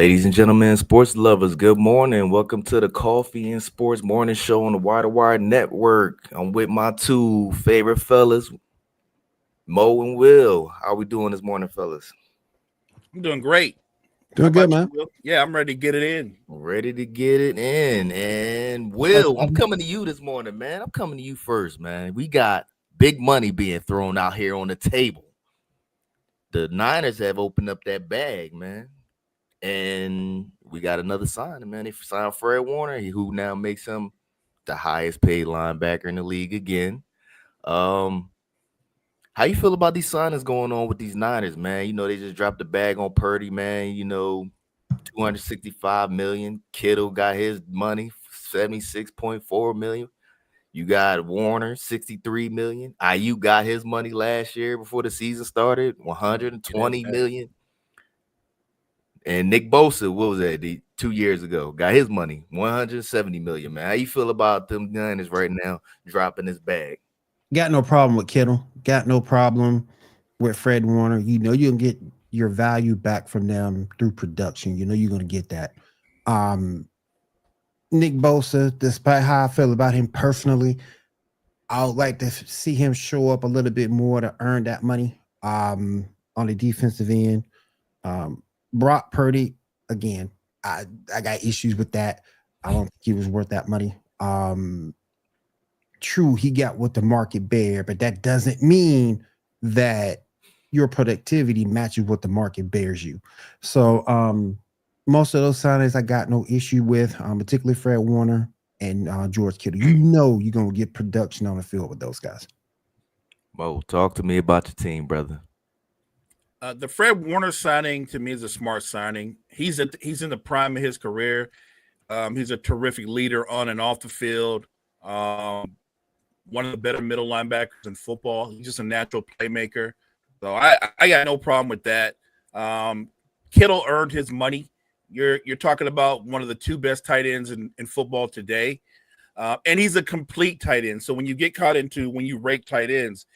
Ladies and gentlemen, sports lovers, good morning. Welcome to the Coffee and Sports Morning Show on the Wide Wire Network. I'm with my two favorite fellas, Mo and Will. How we doing this morning, fellas? I'm doing great. How Doing good, about you, man. Will? Yeah, I'm ready to get it in. Ready to get it in. And Like, Will, I'm coming to you this morning, man. I'm coming to you first, man. We got big money being thrown out here on the table. The Niners have opened up that bag, man. And we got another signing, man. They signed Fred Warner, who now makes him the highest paid linebacker in the league again. Um, how you feel about these signings going on with these Niners, man? They just dropped the bag on Purdy, man. 265 million. Kittle got his money, 76.4 million. You got Warner, 63 million. IU got his money last year before the season started, 120 million. And Nick Bosa, what was that? 2 years ago, got his money, 170 million. Man, how you feel about them Niners right now dropping this bag? got no problem with Kittle. Got no problem with Fred Warner. You know you're gonna get your value back from them through production. You know you're gonna get that. Um, Nick Bosa, despite how I feel about him personally, I would like to see him show up a little bit more to earn that money. On the defensive end. Um, Brock Purdy, again, I got issues with that. I don't think he was worth that money. True, he got what the market bear, but that doesn't mean that your productivity matches what the market bears you. So most of those signings I got no issue with, particularly Fred Warner and George Kittle. You know you're gonna get production on the field with those guys. Mo, talk to me about your team, brother. The Fred Warner signing to me is a smart signing. He's in the prime of his career. He's a terrific leader on and off the field. One of the better middle linebackers in football. He's just a natural playmaker. So I got no problem with that. Kittle earned his money. You're talking about one of the two best tight ends in football today. And he's a complete tight end. So when you get caught into when you rake tight ends,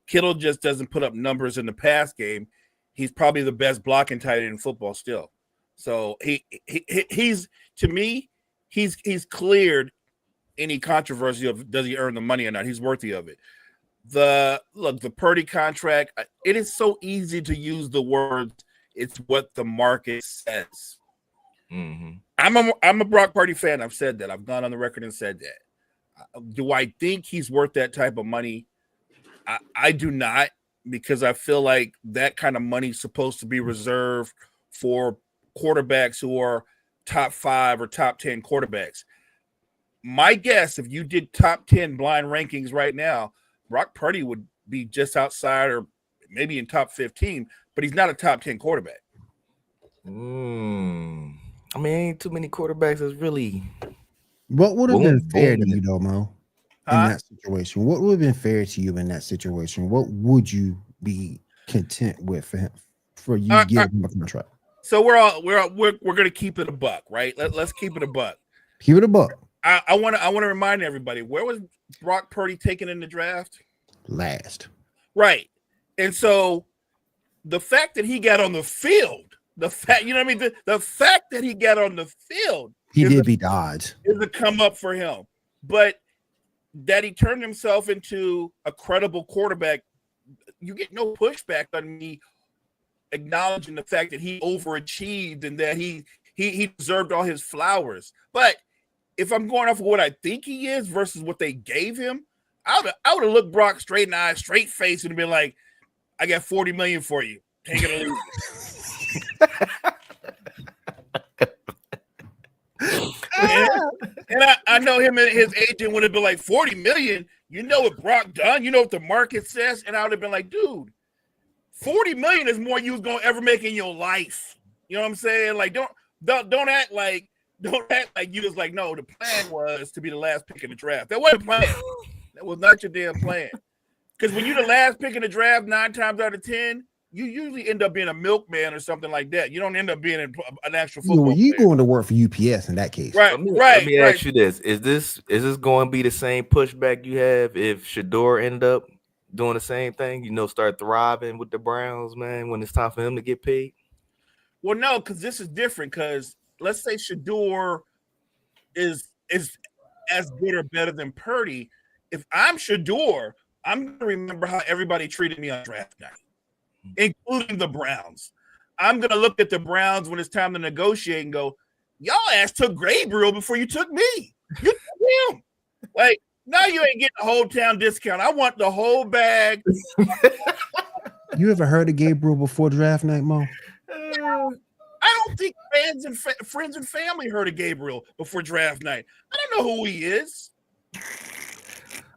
Kittle just doesn't put up numbers in the pass game. He's probably the best blocking tight end in football still. So he's to me, he's cleared any controversy of does he earn the money or not. He's worthy of it. The Purdy contract, it is so easy to use the words, it's what the market says. Mm-hmm. I'm a Brock Purdy fan. I've said that. I've gone on the record and said that. Do I think he's worth that type of money? I do not, because I feel like that kind of money is supposed to be reserved for quarterbacks who are top 5 or top 10 quarterbacks. My guess, if you did top 10 blind rankings right now, Brock Purdy would be just outside or maybe in top 15, but he's not a top 10 quarterback. I mean, ain't too many quarterbacks that's really What would have been fair to boom. you, though, Mo, in that situation? What would have been fair to you in that situation? What would you be content with for him, for you to give him a contract? So we're gonna keep it a buck, right? Let's keep it a buck. Keep it a buck. I want to remind everybody, where was Brock Purdy taken in the draft? Last. Right. And so the fact that he got on the field, the fact that he got on the field, he did beat the odds. Is a come up for him. But that he turned himself into a credible quarterback, you get no pushback on me acknowledging the fact that he overachieved and that he deserved all his flowers. But if I'm going off of what I think he is versus what they gave him, I would have looked Brock straight in the eye, straight face, and been like, I got $40 million for you. Take it or leave it. and I know him and his agent would have been like, $40 million? You know what Brock done? You know what the market says? And I would have been like, dude, $40 million is more you was going to ever make in your life. You know what I'm saying? Like, don't act like you was like, no, the plan was to be the last pick in the draft. That wasn't the plan. That was not your damn plan. Because when you're the last pick in the draft 9 times out of 10, you usually end up being a milkman or something like that. You don't end up being an actual football you player. going to work for UPS in that case. Right, Let me ask you this. Is this going to be the same pushback you have if Shador ended up doing the same thing? Start thriving with the Browns, man, when it's time for him to get paid? Well, no, because this is different. Because let's say Shador is as good or better than Purdy. If I'm Shador, I'm going to remember how everybody treated me on draft night, including the Browns. I'm going to look at the Browns when it's time to negotiate and go, y'all ass took Gabriel before you took me. You took him. Like, now you ain't getting a whole town discount. I want the whole bag. You ever heard of Gabriel before draft night, Mo? I don't think fans and friends and family heard of Gabriel before draft night. I don't know who he is.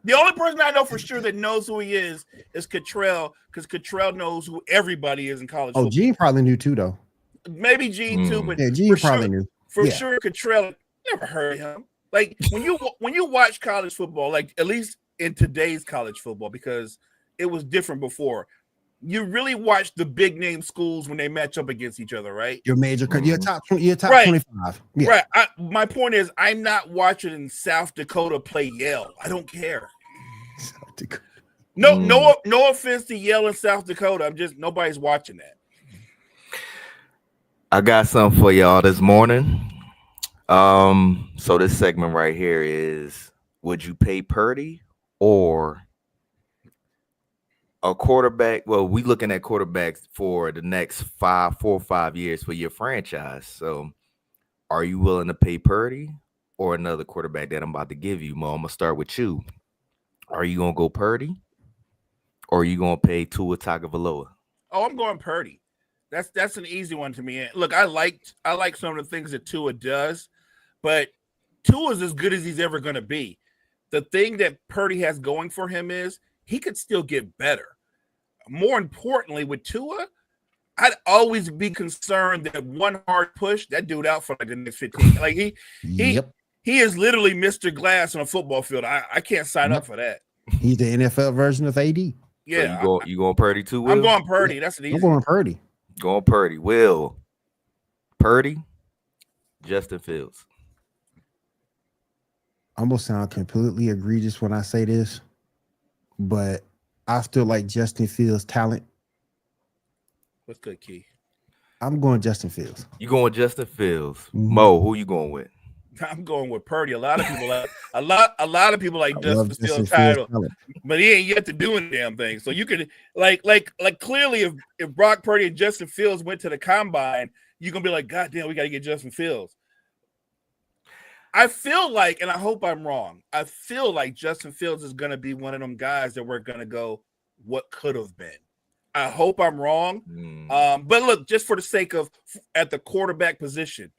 The only person I know for sure that knows who he is Cottrell, because Cottrell knows who everybody is in college football. Gene probably knew too, though. Maybe Gene too, but yeah, Gene probably knew. For sure, Cottrell never heard of him. Like when you watch college football, like at least in today's college football, because it was different before. You really watch the big name schools when they match up against each other, right? Your major, your top right. 25. Yeah. Right. My point is, I'm not watching in South Dakota play Yale. I don't care. South Dakota. No offense to Yale in South Dakota. I'm just nobody's watching that. I got something for y'all this morning. So this segment right here is: would you pay Purdy or a quarterback? Well, we looking at quarterbacks for the next 4 or 5 years for your franchise. So, are you willing to pay Purdy or another quarterback that I'm about to give you, Mo? I'm gonna start with you. Are you gonna go Purdy, or are you gonna pay Tua Tagovailoa? Oh, I'm going Purdy. That's an easy one to me. Look, I like some of the things that Tua does, but Tua's as good as he's ever going to be. The thing that Purdy has going for him is he could still get better. More importantly, with Tua, I'd always be concerned that one hard push, that dude out for like the next 15. Like he is literally Mr. Glass on a football field. I can't sign up for that. He's the NFL version of AD. Yeah, so you going Purdy too, Will? I'm going Purdy. That's an easy. I'm going Purdy. Going Purdy. Will, Purdy, Justin Fields. I'm gonna sound completely egregious when I say this, but I still like Justin Fields' talent. What's good, Key? I'm going Justin Fields. You going Justin Fields? Mm-hmm. Mo, who you going with? I'm going with Purdy. A lot of people like Justin Fields' title, but he ain't yet to do any damn thing. So you could like clearly if Brock Purdy and Justin Fields went to the combine, you're gonna be like, God damn, we got to get Justin Fields. I feel like, and I hope I'm wrong, I feel like Justin Fields is gonna be one of them guys that we're gonna go, what could have been. I hope I'm wrong. But look, just for the sake of at the quarterback position,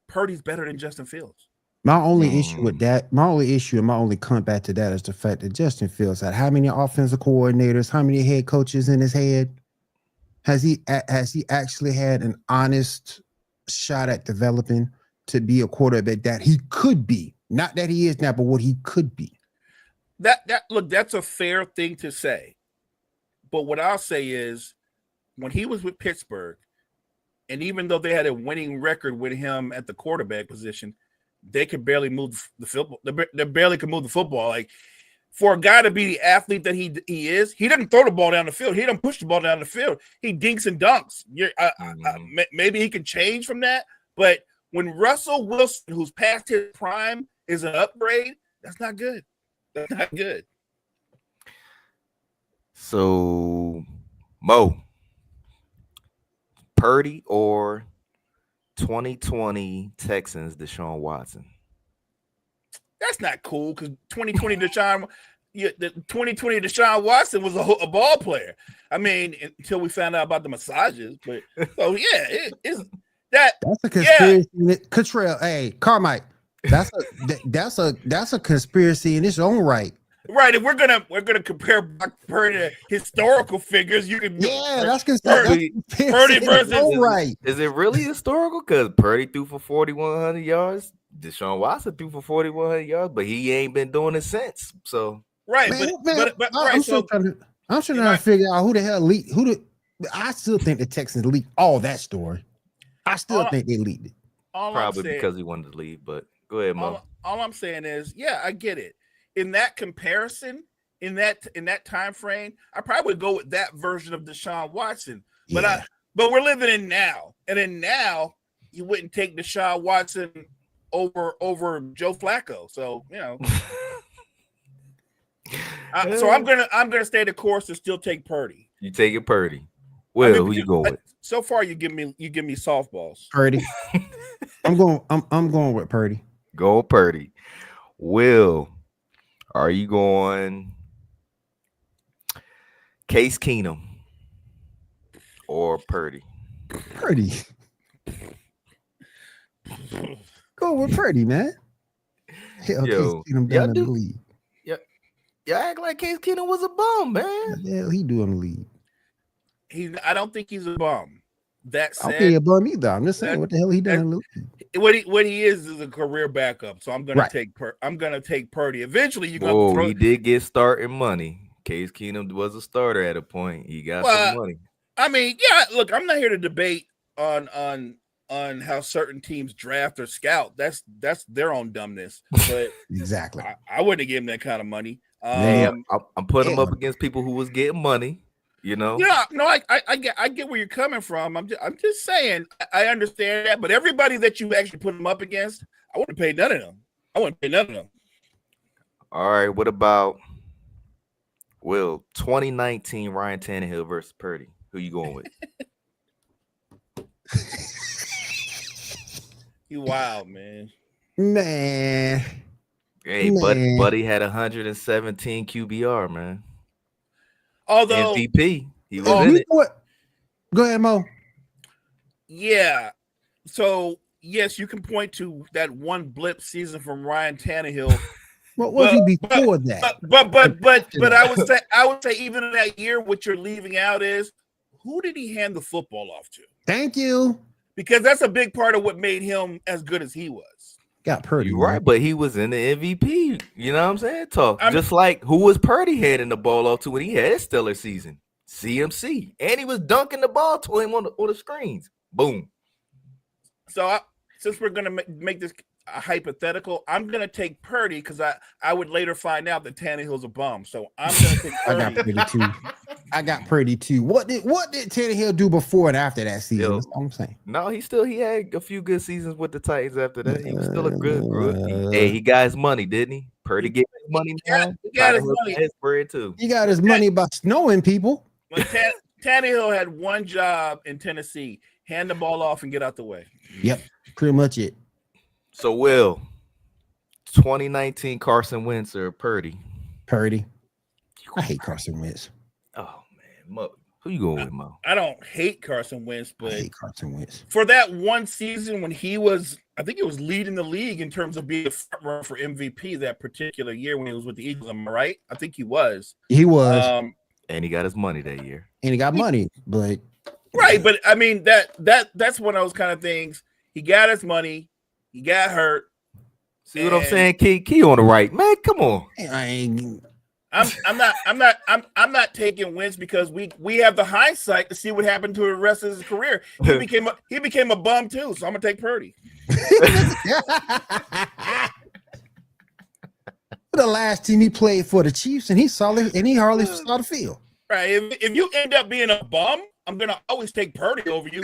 Purdy's better than Justin Fields. My only issue with that, my only comeback to that is the fact that Justin Fields had how many offensive coordinators, how many head coaches in his head? Has he actually had an honest shot at developing to be a quarterback that he could be? Not that he is now, but what he could be. That's a fair thing to say. But what I'll say is when he was with Pittsburgh, and even though they had a winning record with him at the quarterback position, they could barely move the football. They barely could move the football. Like for a guy to be the athlete that he is, he doesn't throw the ball down the field. He doesn't push the ball down the field. He dinks and dunks. Maybe he can change from that. But when Russell Wilson, who's past his prime, is an upgrade, that's not good. That's not good. So, Mo, Purdy or 2020 Texans Deshaun Watson? That's not cool because 2020 Deshaun Watson was a ball player. I mean, until we found out about the massages. But so yeah, that's a conspiracy. Yeah. Cottrell, hey, Carmike, that's a conspiracy in its own right. Right, if we're gonna compare Brock Purdy to historical figures, you can that's Purdy versus right. Is it really historical? Because Purdy threw for 4,100 yards, Deshaun Watson threw for 4,100 yards, but he ain't been doing it since. So right, but I'm still trying to figure out who the hell leaked I still think the Texans leaked all that story. I still think they leaked it. Probably because he wanted to leave, but go ahead, Mo. All I'm saying is, yeah, I get it. In that comparison, in that time frame, I probably would go with that version of Deshaun Watson. But But we're living in now, and in now you wouldn't take Deshaun Watson over Joe Flacco. So so I'm gonna stay the course and still take Purdy. You take it Purdy. Will, who you go with? So far, you give me softballs. Purdy. I'm going with Purdy. Go Purdy. Will, are you going Case Keenum or Purdy? Purdy. Go with Purdy, man. Hell, Yo, Case Keenum down in the league. Y'all act like Case Keenum was a bum, man. Yeah, he do in the league. I don't think he's a bum. That said, I don't think he's a bum either. I'm just saying, what the hell he done in the league? What he is a career backup. So I'm gonna take Purdy. Eventually, you're gonna throw. He did get starting money. Case Keenum was a starter at a point. He got some money. I mean, yeah. Look, I'm not here to debate on how certain teams draft or scout. That's their own dumbness. But exactly, I wouldn't have given him that kind of money. I'm putting him up against people who was getting money. Yeah, no, I get where you're coming from. I'm just saying I understand that, but everybody that you actually put them up against, I wouldn't pay none of them. All right, what about 2019 Ryan Tannehill versus Purdy? Who you going with? You wild, man. Man. Hey, buddy had 117 QBR, man. Although MVP, he was in it. Go ahead, Mo. Yeah. So yes, you can point to that one blip season from Ryan Tannehill. What was he before that? But I would say even in that year, what you're leaving out is who did he hand the football off to? Thank you. Because that's a big part of what made him as good as he was. Got Purdy. You're right, but he was in the MVP. You know what I'm saying? Just like who was Purdy handing the ball off to when he had his stellar season? CMC. And he was dunking the ball to him on the screens. Boom. So since we're going to make this a hypothetical, I'm going to take Purdy because I would later find out that Tannehill's a bum. So I'm going to take Purdy. I got Purdy too. What did Tannehill do before and after that season? That's what I'm saying. No, he had a few good seasons with the Titans after that. He was still a good rookie. Hey, he got his money, didn't he? Purdy get his money. He got his money. His bread too. He got his money by snowing people. But Tannehill had one job in Tennessee: hand the ball off and get out the way. Yep, pretty much it. So, 2019 Carson Wentz or Purdy? Purdy. I hate Carson Wentz. Oh man, Mo, who you going with, Mo? I don't hate Carson Wentz, but I hate Carson Wentz. For that one season when he was, I think it was leading the league in terms of being a front runner for MVP that particular year when he was with the Eagles. Am I right? I think he was. He was. And he got his money that year. And he got money, but right. But I mean that's one of those kind of things. He got his money. He got hurt. See what I'm saying? Key on the right, man. Come on. I'm not taking Wentz because we have the hindsight to see what happened to the rest of his career. He became a bum too, so I'm gonna take Purdy. The last team he played for the Chiefs, and he hardly saw the field. Right. If you end up being a bum, I'm gonna always take Purdy over you.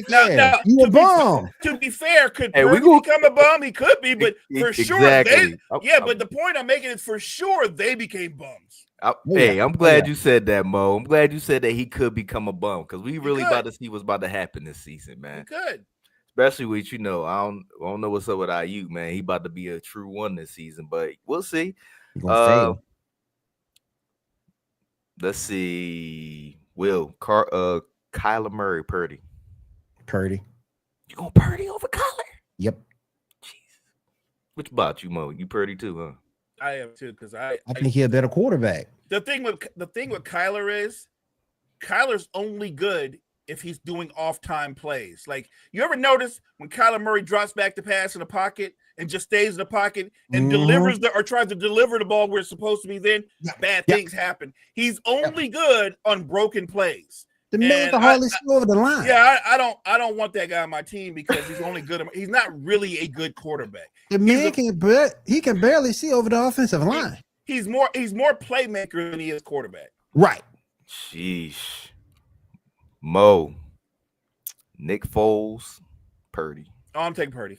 Now, you a bum. To be fair, could Purdy become a bum? He could be, but for sure but the point I'm making is for sure they became bums. I'm glad you said that, Mo. I'm glad you said that he could become a bum because we really about to see what's about to happen this season, man. He could. Especially with I don't know what's up with IU, man. He about to be a true one this season, but we'll see. Let's see. Kyler Murray, Purdy. You going Purdy over Kyler? Yep. Jesus. Which about you, Mo? You Purdy too, huh? I am too, because I think he's a better quarterback. The thing with Kyler is Kyler's only good if he's doing off-time plays. Like, you ever notice when Kyler Murray drops back to pass in the pocket and just stays in the pocket and delivers or tries to deliver the ball where it's supposed to be, then bad things happen. He's only good on broken plays. The man can hardly see over the line. Yeah, I don't want that guy on my team because he's only good. He's not really a good quarterback. The man can barely see over the offensive line. He's more playmaker than he is quarterback. Right. Sheesh. Mo, Nick Foles, Purdy. Oh, I'm taking Purdy.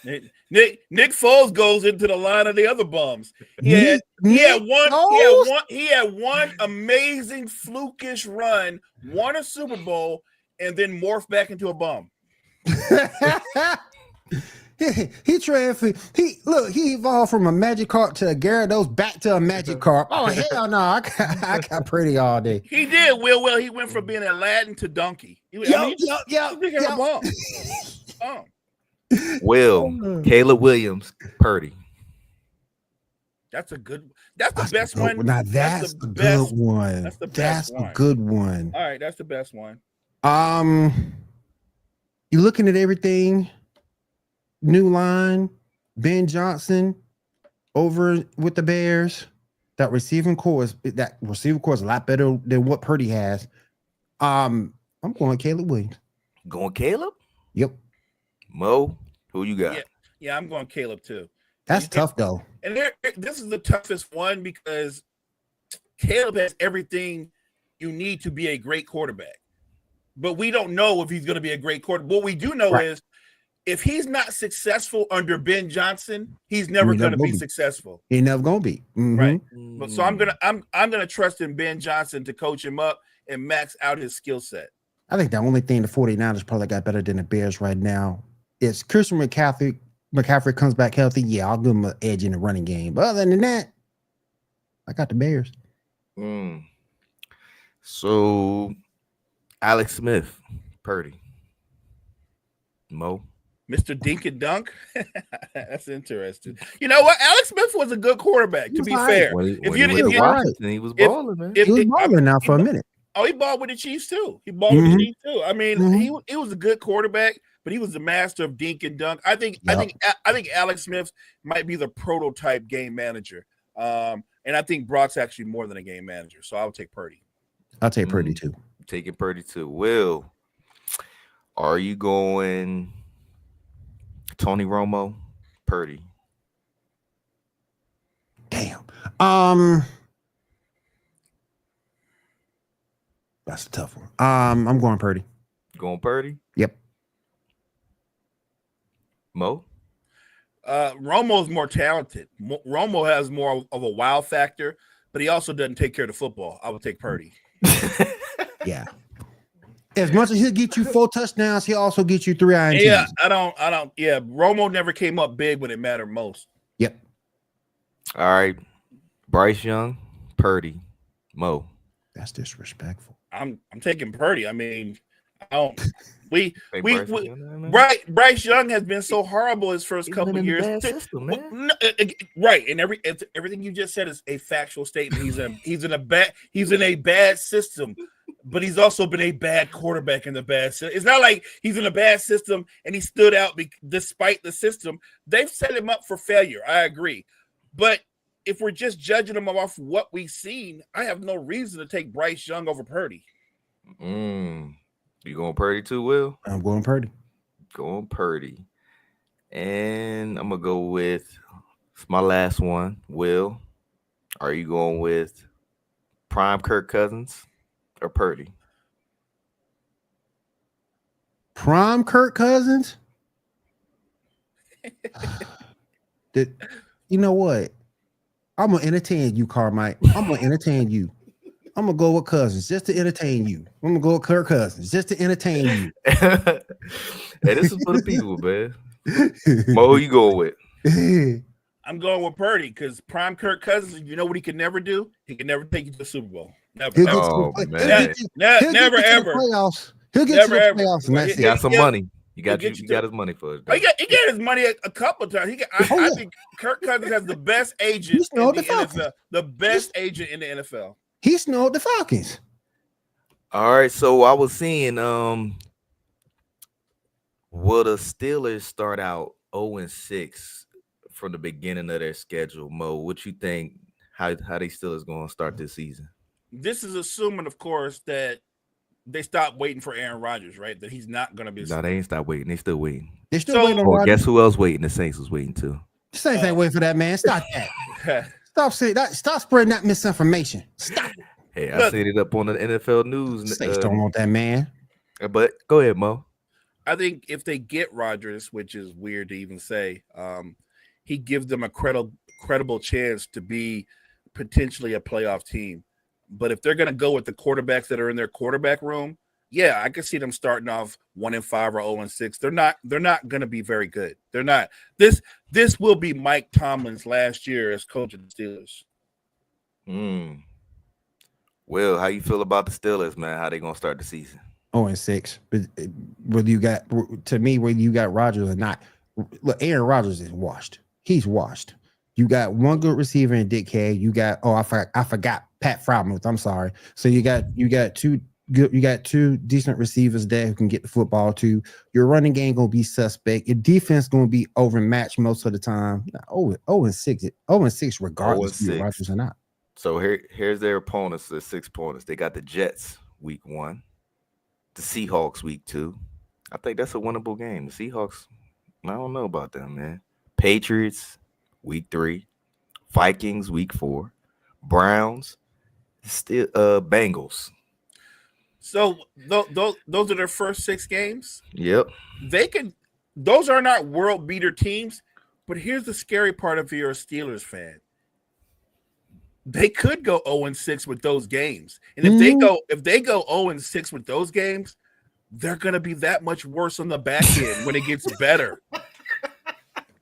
Nick Foles goes into the line of the other bums. He had one amazing flukish run, won a Super Bowl, and then morphed back into a bum. he transferred. He evolved from a Magikarp to a Gyarados back to a Magikarp. Oh hell no! I got Purdy all day. He did. Well, he went from being a Latin to donkey. Yep. Will Caleb Williams, Purdy. That's the best one. Now that's the good one. That's the best one. A good one. All right, that's the best one. You looking at everything. New line, Ben Johnson over with the Bears. That receiving core is a lot better than what Purdy has. I'm going Caleb Williams. Going Caleb? Yep. Mo, who you got? Yeah, I'm going Caleb too. That's tough though. And this is the toughest one because Caleb has everything you need to be a great quarterback. But we don't know if he's going to be a great quarterback. What we do know is if he's not successful under Ben Johnson, he's never going to be successful. He's never going to be. Mm-hmm. Right. But so I'm gonna trust in Ben Johnson to coach him up and max out his skill set. I think the only thing the 49ers probably got better than the Bears right now is Christian McCaffrey comes back healthy. Yeah, I'll give him an edge in the running game. But other than that, I got the Bears. So Alex Smith, Purdy. Mo. Mr. Dink and Dunk. That's interesting. You know what? Alex Smith was a good quarterback, to be fair. He was balling, man. He was balling now for a minute. Oh, he balled with the Chiefs too. I mean, he was a good quarterback, but he was the master of dink and dunk. I think Alex Smith might be the prototype game manager. And I think Brock's actually more than a game manager. So I'll take Purdy. I'll take Purdy too. Taking Purdy too. Will, are you going Tony Romo, Purdy? Damn. That's a tough one. I'm going Purdy. Going Purdy? Yep. Mo? Romo's more talented. Romo has more of a wow factor, but he also doesn't take care of the football. I would take Purdy. Yeah. As much as he'll get you 4 touchdowns, he'll also get you 3 INTs. Yeah, I don't. Yeah, Romo never came up big when it mattered most. Yep. All right. Bryce Young, Purdy, Mo. That's disrespectful. I'm taking Purdy. I mean, Bryce Young has been so horrible his first couple of years. System, right, and everything you just said is a factual statement. He's in a bad system, but he's also been a bad quarterback in the bad system. It's not like he's in a bad system and he stood out despite the system. They've set him up for failure. I agree, but if we're just judging him off what we've seen, I have no reason to take Bryce Young over Purdy. You going Purdy too, Will? I'm going Purdy. Going Purdy. And I'm going to go with my last one. Will, are you going with prime Kirk Cousins or Purdy? Prime Kirk Cousins? You know what? I'm going to entertain you, Carmike. I'm going to entertain you. I'm going to go with Cousins just to entertain you. I'm going to go with Kirk Cousins just to entertain you. Hey, this is for the people, man. Mo, who you going with? I'm going with Purdy because prime Kirk Cousins, you know what he can never do? He can never take you to the Super Bowl. Never. Never, ever. He'll get to the playoffs. He got some money. You got his money for it. He got his money a couple of times. I think Kirk Cousins has the best agent in the NFL. The best agent in the NFL. He snowed the Falcons. All right, so I was seeing will the Steelers start out 0-6 from the beginning of their schedule? Mo, what you think? How they Steelers going to start this season? This is assuming, of course, that they stopped waiting for Aaron Rodgers, right? That he's not going to be. No, they ain't stopped waiting. They still waiting. They're still waiting on Rodgers. Guess who else waiting? The Saints was waiting too. The Saints ain't waiting for that, man. Stop that. Stop spreading that misinformation. Stop it. Hey, I said it up on the NFL news. Saints don't want that man. But go ahead, Mo. I think if they get Rodgers, which is weird to even say, he gives them a credible chance to be potentially a playoff team. But if they're going to go with the quarterbacks that are in their quarterback room, yeah, I can see them starting off 1-5 or 0-6. They're not going to be very good. They're not. This will be Mike Tomlin's last year as coach of the Steelers. Mm. Will, how you feel about the Steelers, man? How they gonna start the season? 0-6. But whether you got whether you got Rodgers or not, look, Aaron Rodgers is washed. He's washed. You got one good receiver in Dick Hay. You got I forgot Pat Frymouth. I'm sorry. So you got two good, you got two decent receivers there who can get the football to. Your running game gonna be suspect. Your defense gonna be overmatched most of the time. 0-6, 0-6 regardless of Rodgers or not. So here's their opponents, the 6 opponents. They got the Jets week 1, the Seahawks week 2. I think that's a winnable game. The Seahawks, I don't know about them, man. Patriots week 3, Vikings week 4, Browns, still Bengals. So those are their first 6 games. Yep. Those are not world beater teams, but here's the scary part if you're a Steelers fan. They could go 0-6 with those games. And if they go 0-6 with those games, they're gonna be that much worse on the back end when it gets better.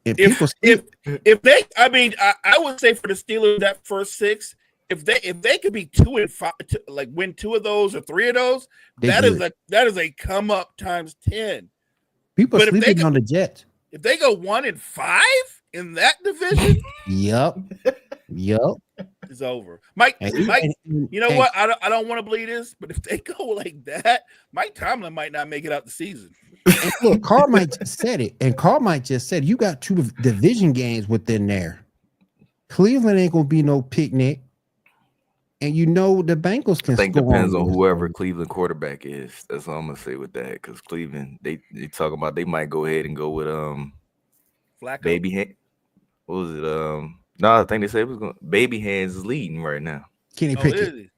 If they, I mean, I would say for the Steelers that first 6, if they could be 2-5, like win 2 of those or 3 of those, that is a come up times 10. People are sleeping on the Jets. If they go 1-5 in that division, yep. It's over. Mike, you know what? I don't want to believe this, but if they go like that, Mike Tomlin might not make it out the season. And look, Carmike just said it, and Carmike just said you got 2 division games within there. Cleveland ain't gonna be no picnic, and you know the Bengals can. I think depends on whoever Cleveland quarterback is. That's all I'm gonna say with that. Because Cleveland, they talk about they might go ahead and go with Flacco. Baby hand. What was it? No, I think they said it was going. Baby Hands is leading right now. Kenny Pickett.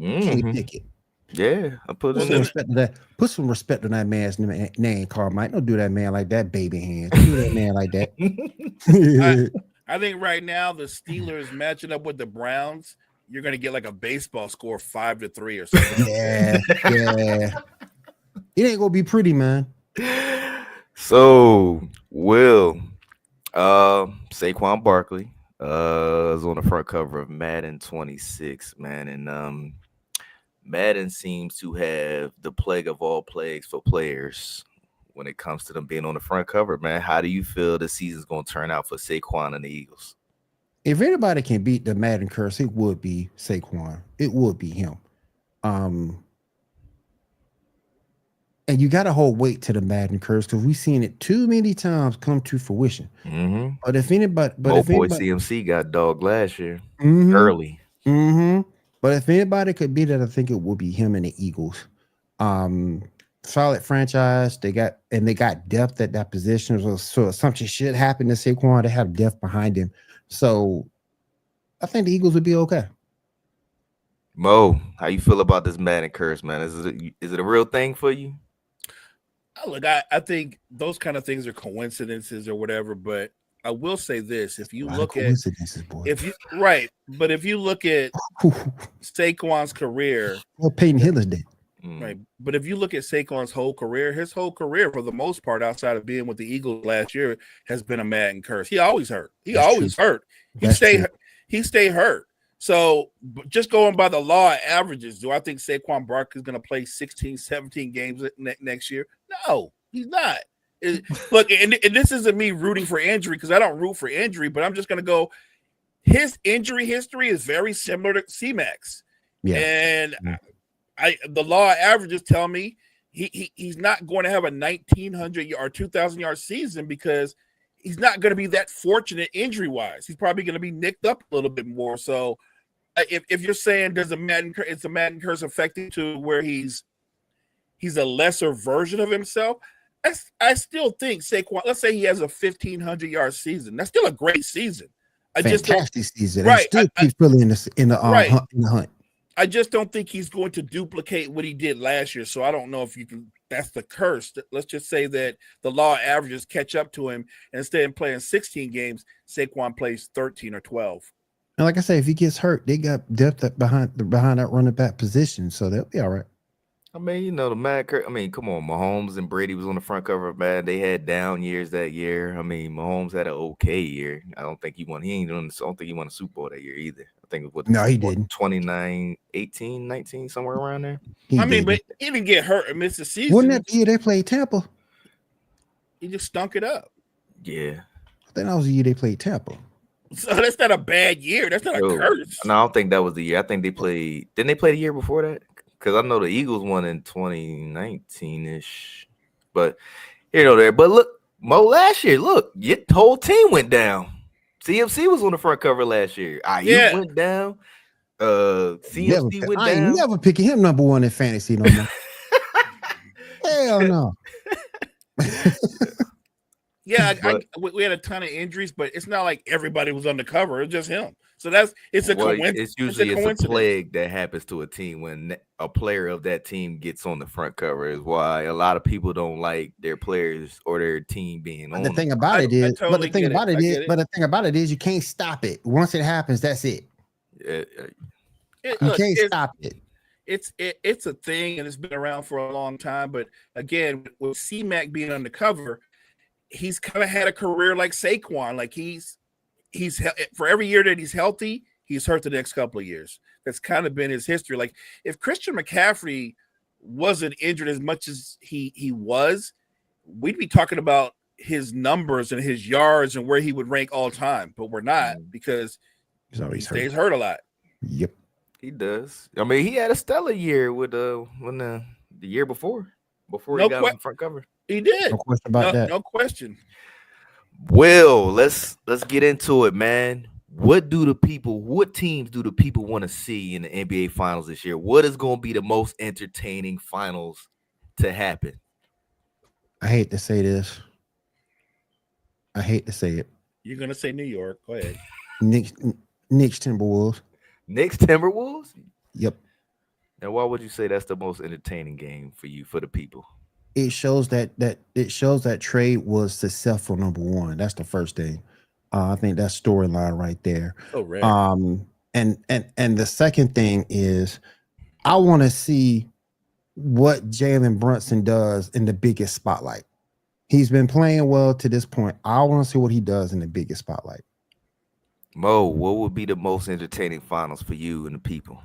Kenny Pickett. Yeah, I put some respect to that. Put some respect on that man's name, Carmike. Don't do that man like that, Baby Hands. Don't do that man like that. I think right now the Steelers matching up with the Browns, you're gonna get like a baseball score 5-3 or something. Yeah. It ain't gonna be pretty, man. So Will, Saquon Barkley is on the front cover of Madden 26, man, and Madden seems to have the plague of all plagues for players when it comes to them being on the front cover, man. How do you feel the season's going to turn out for Saquon and the Eagles? If anybody can beat the Madden curse, it would be Saquon. It would be him. And you got to hold weight to the Madden curse because we've seen it too many times come to fruition. Mm-hmm. But if anybody, CMC got dogged last year early. Mm-hmm. But if anybody could beat it, I think it would be him and the Eagles. Solid franchise. They got depth at that position. So if something should happen to Saquon, they have depth behind him. So I think the Eagles would be okay. Mo, how you feel about this Madden curse, man? Is it a real thing for you? Look, I think those kind of things are coincidences or whatever, but I will say this: if you look at if you look at Saquon's career, well, Peyton Hill is dead, right? But if you look at Saquon's whole career, his whole career, for the most part, outside of being with the Eagles last year, has been a Madden curse. He always hurt. He stayed hurt. So just going by the law of averages, do I think Saquon Barkley is going to play 16, 17 games next year? No, he's not. Look, and this isn't me rooting for injury because I don't root for injury, but I'm just going to go. His injury history is very similar to C-Max. Yeah. And the law of averages tell me he's not going to have a 1,900 or 2,000 yard season because he's not going to be that fortunate injury-wise. He's probably going to be nicked up a little bit more. So if you're saying it's a Madden curse affecting to where he's a lesser version of himself, I still think Saquon, let's say he has a 1,500 yard season. That's still a great season. Fantastic season. Right. Still keep Philly in the hunt. I just don't think he's going to duplicate what he did last year. So I don't know if you can. That's the curse. Let's just say that the law of averages catch up to him, and instead of playing 16 games, Saquon plays 13 or 12. And like I say, if he gets hurt, they got depth behind that running back position, so they'll be all right. I mean, you know, the Mad Cur- I mean, come on, Mahomes and Brady was on the front cover, man. They had down years that year. I mean, Mahomes had an okay year. I don't think he won. He ain't doing this. I don't think he won a Super Bowl that year either. I think it was No, he didn't. 29, 18, 19, somewhere around there. I mean, but he didn't get hurt and miss the season. Wasn't that the year they played Tampa? He just stunk it up. Yeah. I think that was the year they played Tampa. So that's not a bad year. That's not a curse. No, I don't think that was the year. I think they played. Didn't they play the year before that? Because I know the Eagles won in 2019-ish. But here or there. But look, Mo, last year, look, your whole team went down. CMC was on the front cover last year. Ayuk went down. CMC went down. I ain't never picking him number one in fantasy no more. Hell no. Yeah, we had a ton of injuries, but it's not like everybody was on the cover. It's just him. So it's a coincidence. It's usually a plague that happens to a team when a player of that team gets on the front cover. Is why a lot of people don't like their players or their team being on. The thing about it is, but the thing about it is, you can't stop it. Once it happens, that's it. You can't stop it. It's a thing, and it's been around for a long time. But again, with C-Mac being on the cover, he's kind of had a career like Saquon. Like he's for every year that he's healthy, he's hurt the next couple of years. That's kind of been his history. Like if Christian McCaffrey wasn't injured as much as he was, we'd be talking about his numbers and his yards and where he would rank all time. But we're not because he stays hurt a lot. Yep, he does. I mean, he had a stellar year with when the year before he got on the front cover. He did. No question about that. No question. Well, let's get into it, man. What teams do the people want to see in the NBA Finals this year? What is going to be the most entertaining finals to happen? I hate to say this. I hate to say it. You're going to say New York. Go ahead. Knicks Timberwolves. Knicks Timberwolves? Yep. And why would you say that's the most entertaining game for you, for the people? It shows that trade was successful. Number one, that's the first thing. I think that's storyline right there. Oh, right. And the second thing is, I want to see what Jalen Brunson does in the biggest spotlight. He's been playing well to this point. I want to see what he does in the biggest spotlight. Mo, what would be the most entertaining finals for you and the people?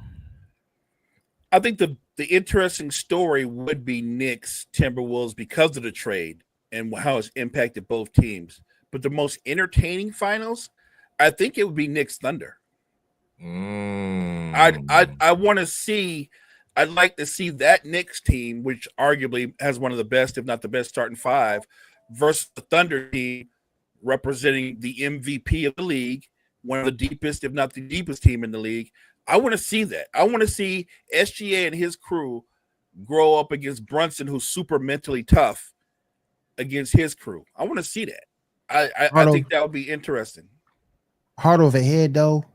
I think the interesting story would be Knicks Timberwolves because of the trade and how it's impacted both teams. But the most entertaining finals, I think it would be Knicks Thunder. I want to see. I'd like to see that Knicks team, which arguably has one of the best, if not the best, starting five, versus the Thunder team representing the MVP of the league, one of the deepest, if not the deepest team in the league. I want to see that. I want to see SGA and his crew grow up against Brunson, who's super mentally tough, against his crew. I want to see that. I think that would be interesting. Heart over head, though,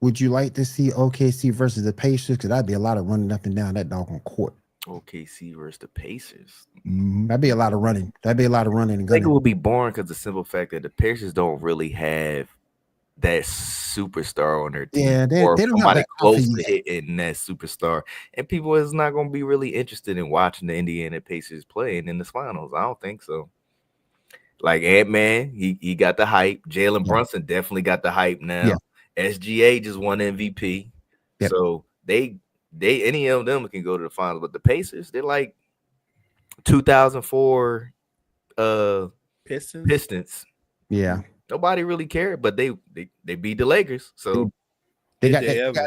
would you like to see OKC versus the Pacers? Because that'd be a lot of running up and down that doggone court. OKC versus the Pacers. That'd be a lot of running. And I think it would be boring because the simple fact that the Pacers don't really have that superstar on their team. Yeah, they don't somebody have close to hitting that superstar. And people is not going to be really interested in watching the Indiana Pacers playing in the finals. I don't think so. Like Ant-Man, he got the hype. Jalen Brunson definitely got the hype now. Yeah. SGA just won MVP. Yep. So they any of them can go to the finals. But the Pacers, they're like 2004 Pistons. Yeah. Nobody really cared, but they beat the Lakers. So they got is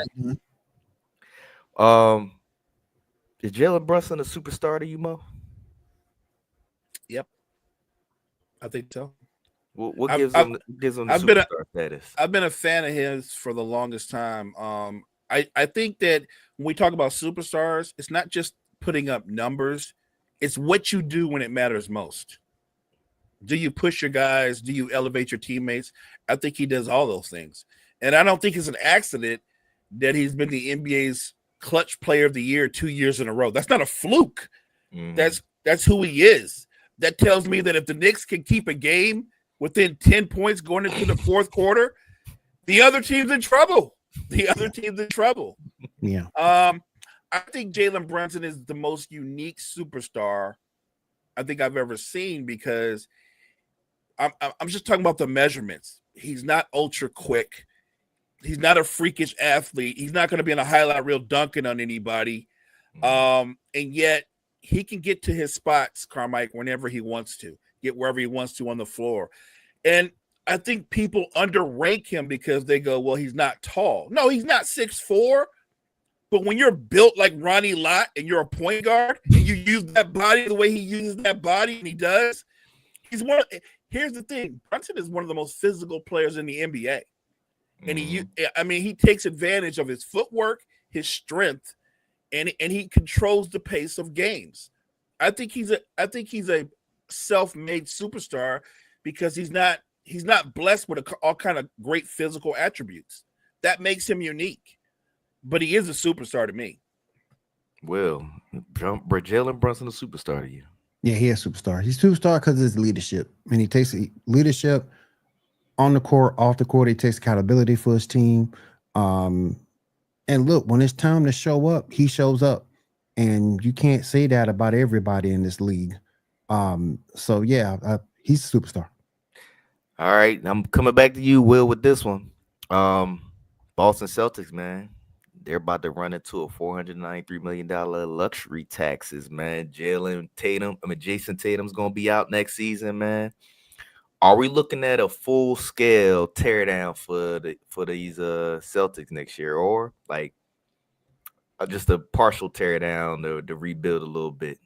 Jalen Brunson a superstar to you, Mo? Yep. I think so. What gives him the superstar status? I've been a fan of his for the longest time. I think that when we talk about superstars, it's not just putting up numbers. It's what you do when it matters most. Do you push your guys? Do you elevate your teammates? I think he does all those things. And I don't think it's an accident that he's been the NBA's clutch player of the year 2 years in a row. That's not a fluke. Mhm. That's who he is. That tells me that if the Knicks can keep a game within 10 points going into the fourth quarter, the other team's in trouble. The other team's in trouble. Yeah. I think Jalen Brunson is the most unique superstar I think I've ever seen because I'm just talking about the measurements. He's not ultra quick. He's not a freakish athlete. He's not going to be in a highlight reel dunking on anybody. And yet he can get to his spots, Carmike, whenever he wants to, get wherever he wants to on the floor. And I think people underrank him because they go, well, he's not tall. No, he's not 6'4". But when you're built like Ronnie Lott and you're a point guard and you use that body the way he uses that body and he does, here's the thing. Brunson is one of the most physical players in the NBA. And he takes advantage of his footwork, his strength, and he controls the pace of games. I think he's a self-made superstar because he's not blessed with all kind of great physical attributes. That makes him unique. But he is a superstar to me. Well, Jalen Brunson a superstar to you? Yeah, he is a superstar. He's a superstar because of his leadership. And he takes leadership on the court, off the court. He takes accountability for his team. And look, when it's time to show up, he shows up. And you can't say that about everybody in this league. So, yeah, he's a superstar. All right, I'm coming back to you, Will, with this one. Boston Celtics, man. They're about to run into a $493 million luxury taxes, man. Jason Tatum's going to be out next season, man. Are we looking at a full-scale teardown for these Celtics next year, or like just a partial teardown to rebuild a little bit?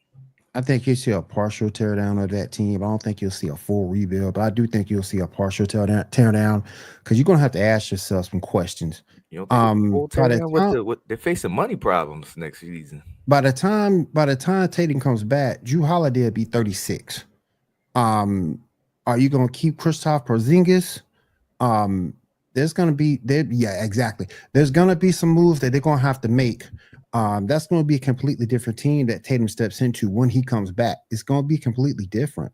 I think you'll see a partial teardown of that team. I don't think you'll see a full rebuild, but I do think you'll see a partial teardown because you're going to have to ask yourself some questions. You don't think they're facing money problems next season. By the time Tatum comes back, Jrue Holiday will be 36. Are you going to keep Kristaps Porzingis? There's going to be exactly. There's going to be some moves that they're going to have to make. That's going to be a completely different team that Tatum steps into when he comes back. It's going to be completely different.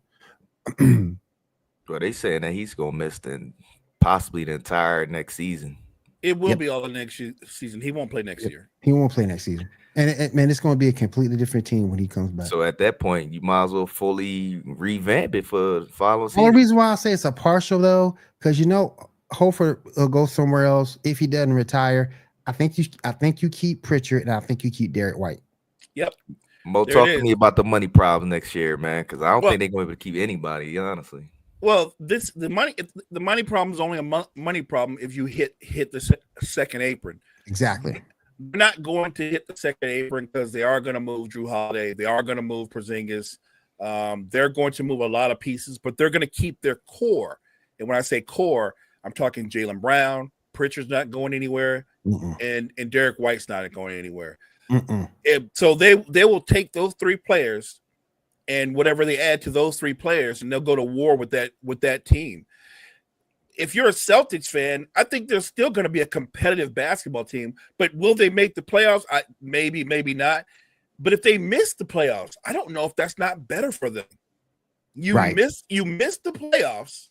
Well, they saying that he's going to miss possibly the entire next season. It will be all the next season. He won't play next year. He won't play next season. And it's going to be a completely different team when he comes back. So at that point, you might as well fully revamp it for the following season. The only reason why I say it's a partial, though, because Horford will go somewhere else if he doesn't retire. I think you keep Pritchard, and I think you keep Derek White. Yep. Mo, talk to me about the money problem next year, man, because I don't think they're going to be able to keep anybody, honestly. Well, the money problem is only a money problem if you hit the second apron. Exactly. They're not going to hit the second apron because they are going to move Jrue Holiday. They are going to move Porzingis. They're going to move a lot of pieces, but they're going to keep their core. And when I say core, I'm talking Jaylen Brown. Pritchard's not going anywhere, and Derek White's not going anywhere. So they will take those three players and whatever they add to those three players, and they'll go to war with that team. If you're a Celtics fan, I think there's still going to be a competitive basketball team, but will they make the playoffs? Maybe, maybe not. But if they miss the playoffs, I don't know if that's not better for them. You miss the playoffs,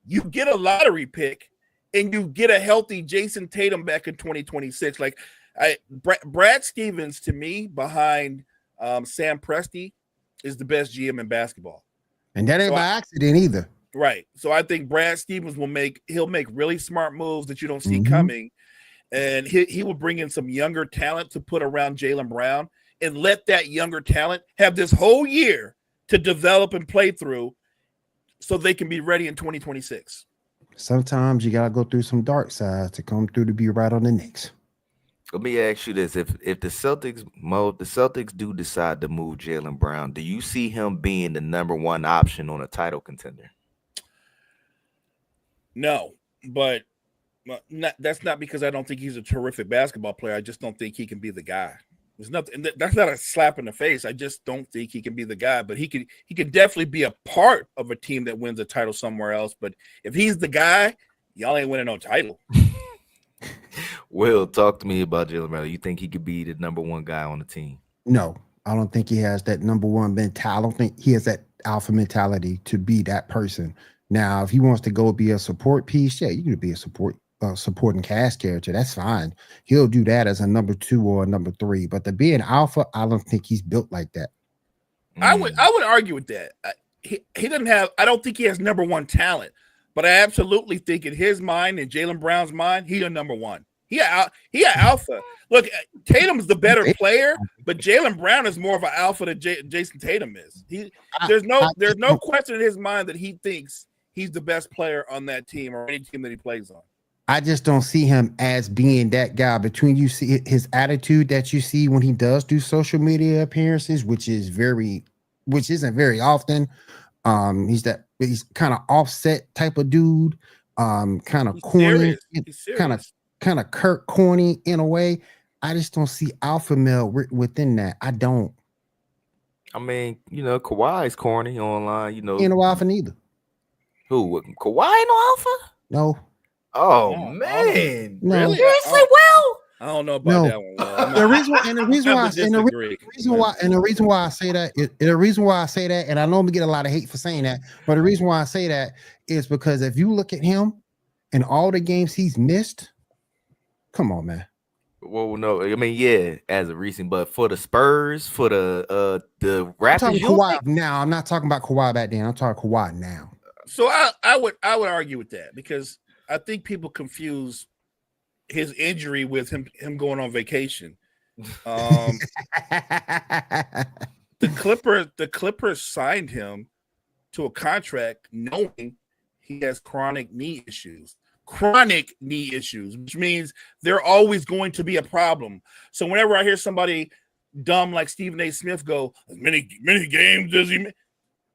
you get a lottery pick, and you get a healthy Jason Tatum back in 2026. Like Brad Stevens, to me, behind Sam Presti, is the best GM in basketball. And that ain't by accident either. Right. So I think Brad Stevens will make really smart moves that you don't see coming. And he will bring in some younger talent to put around Jaylen Brown and let that younger talent have this whole year to develop and play through so they can be ready in 2026. Sometimes you gotta go through some dark sides to come through to be right on the Knicks. Let me ask you this: if the Celtics do decide to move Jaylen Brown, do you see him being the number one option on a title contender? No, but that's not because I don't think he's a terrific basketball player. I just don't think he can be the guy. There's nothing. That's not a slap in the face. I just don't think he can be the guy. But he can definitely be a part of a team that wins a title somewhere else. But if he's the guy, y'all ain't winning no title. Will, talk to me about Jalen Brown. You think he could be the number one guy on the team? No, I don't think he has that number one mentality. I don't think he has that alpha mentality to be that person. Now, if he wants to go be a support piece, yeah, you can be a supporting cast character. That's fine. He'll do that as a number two or a number three. But to be an alpha, I don't think he's built like that. I would argue with that. He doesn't have. I don't think he has number one talent, but I absolutely think in his mind and Jalen Brown's mind, he's a number one. He a alpha. Look, Tatum's the better player, but Jalen Brown is more of an alpha than Jason Tatum is. There's no question in his mind that he thinks he's the best player on that team or any team that he plays on. I just don't see him as being that guy. Between you see his attitude that you see when he does do social media appearances, which isn't very often. He's kind of offset type of dude. Kind of corny, kind of Kurt corny in a way. I just don't see alpha male within that. I don't. I mean, Kawhi's corny online. Ain't no alpha neither. Who? Kawhi ain't no alpha? No. Oh man, no. Really? Seriously, Will? I don't know about that one. The reason why I say that, and I know I'm gonna get a lot of hate for saying that, but the reason why I say that is because if you look at him and all the games he's missed, come on, man. Well, no, I mean, yeah, as a recent, but for the Spurs, for the Raptors, I'm talking Kawhi now. I'm not talking about Kawhi back then. I'm talking Kawhi now. So I would argue with that because I think people confuse his injury with him going on vacation. The Clippers signed him to a contract knowing he has chronic knee issues, which means they're always going to be a problem. So whenever I hear somebody dumb like Stephen A. Smith go, many games does he miss?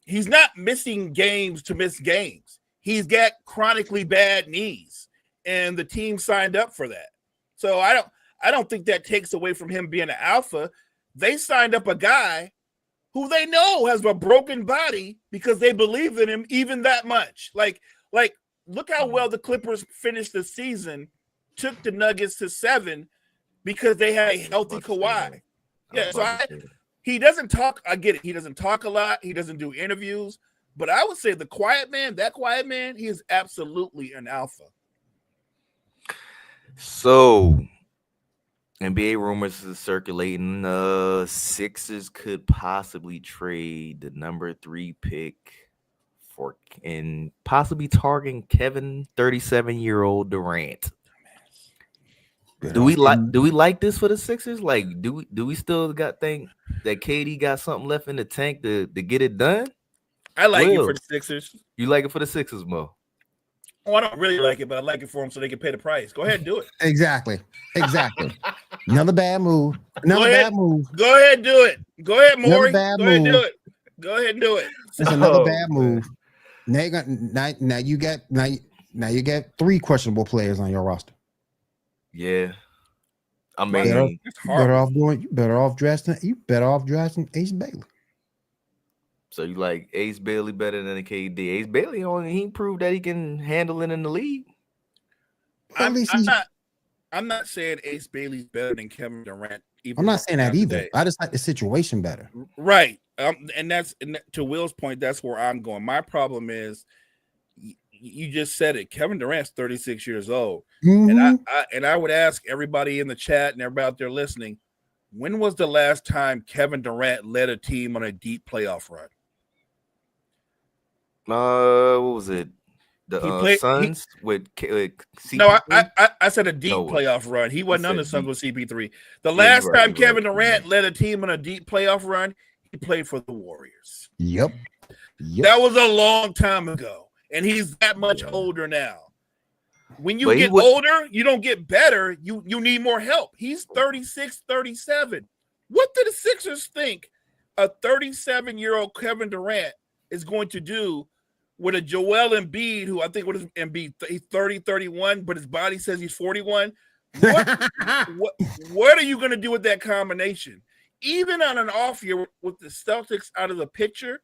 He's not missing games to miss games. He's got chronically bad knees, and the team signed up for that. So I don't think that takes away from him being an alpha. They signed up a guy who they know has a broken body because they believe in him even that much. Like look how well the Clippers finished the season, took the Nuggets to 7 because they had a healthy Kawhi. Yeah, so he doesn't talk. I get it. He doesn't talk a lot. He doesn't do interviews. But I would say that quiet man, he is absolutely an alpha. So, NBA rumors is circulating. Sixers could possibly trade the number 3 pick and possibly targeting Kevin 37-year-old Durant. Do we like this for the Sixers? Like, do we still think that KD got something left in the tank to get it done? I like it for the Sixers. You like it for the Sixers, Mo? Oh, I don't really like it, but I like it for them so they can pay the price. Go ahead and do it. Exactly. Another bad move. Go ahead and do it. Go ahead, Maury. Go ahead and do it. Go ahead and do it. It's another bad move. Now you got 3 questionable players on your roster. Yeah. I mean, you better off drafting Ace Bailey. So you like Ace Bailey better than the KD? Ace Bailey he proved that he can handle it in the league. I'm not saying Ace Bailey's better than Kevin Durant. I'm not saying that either. I just like the situation better. Right. And to Will's point, that's where I'm going. My problem is you just said it. Kevin Durant's 36 years old. Mm-hmm. And I would ask everybody in the chat and everybody out there listening, when was the last time Kevin Durant led a team on a deep playoff run? What was it? The Suns with CP3? No, I said a deep playoff run. He wasn't on the Suns with CP3. The last time Kevin Durant led a team on a deep playoff run, he played for the Warriors. Yep. That was a long time ago, and he's that much older now. When you get older, you don't get better. You need more help. He's 36, 37. What do the Sixers think a 37-year-old Kevin Durant is going to do with a Joel Embiid, who I think what is Embiid? He's 30, 31, but his body says he's 41. What are you going to do with that combination? Even on an off year with the Celtics out of the picture,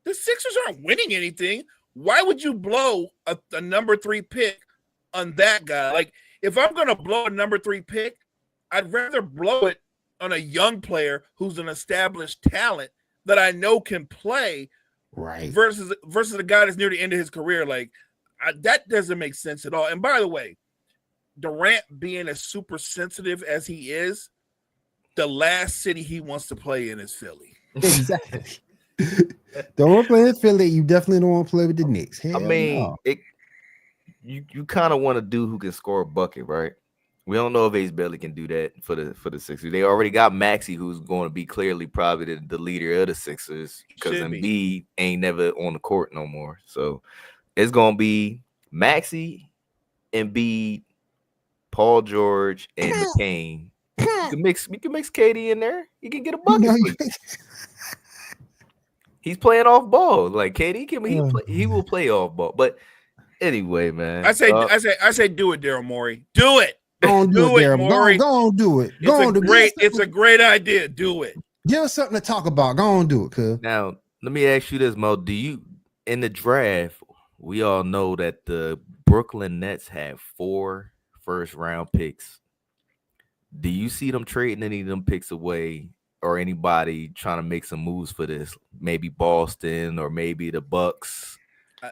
the Sixers aren't winning anything. Why would you blow a number 3 pick on that guy? Like, if I'm going to blow a number 3 pick, I'd rather blow it on a young player who's an established talent that I know can play, right? Versus a guy that's near the end of his career. Like that doesn't make sense at all. And by the way, Durant being as super sensitive as he is, the last city he wants to play in is Philly. Exactly. Don't want to play in Philly. You definitely don't want to play with the Knicks. Hell I mean, no. you kind of want to do who can score a bucket, right? We don't know if Ace Bailey can do that for the Sixers. They already got Maxey, who's going to be clearly probably the leader of the Sixers because Embiid ain't never on the court no more. So it's going to be Maxey, Embiid, Paul George, and McCain. You can mix KD in there. You can get a bucket. He's playing off ball. Like KD he will play off ball. But anyway, man. I say do it, Daryl Morey. Do it. Go do it, Morey. Go on, do it. It's a great idea. Do it. Give us something to talk about. Go on, do it, cuz. Now, let me ask you this, Mo. Do you, in the draft, we all know that the Brooklyn Nets have 4 first-round picks. Do you see them trading any of them picks away, or anybody trying to make some moves for this? Maybe Boston or maybe the Bucks? I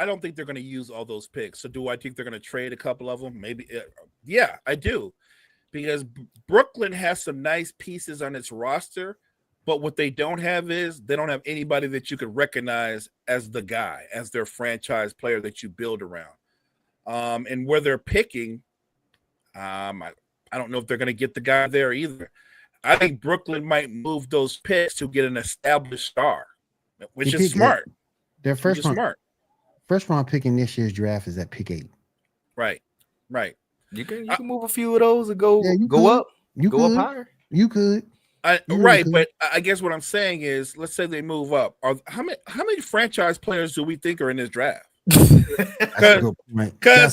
don't think they're going to use all those picks. So do I think they're going to trade a couple of them? Maybe. Yeah, I do. Because Brooklyn has some nice pieces on its roster, but what they don't have is they don't have anybody that you could recognize as the guy, as their franchise player that you build around. And where they're picking, I don't know if they're going to get the guy there either. I think Brooklyn might move those picks to get an established star, which is smart. Their first round pick in this year's draft is at pick 8. Right. You can move a few of those and go up. Go up higher. You could. But I guess what I'm saying is, let's say they move up. How many franchise players do we think are in this draft? That's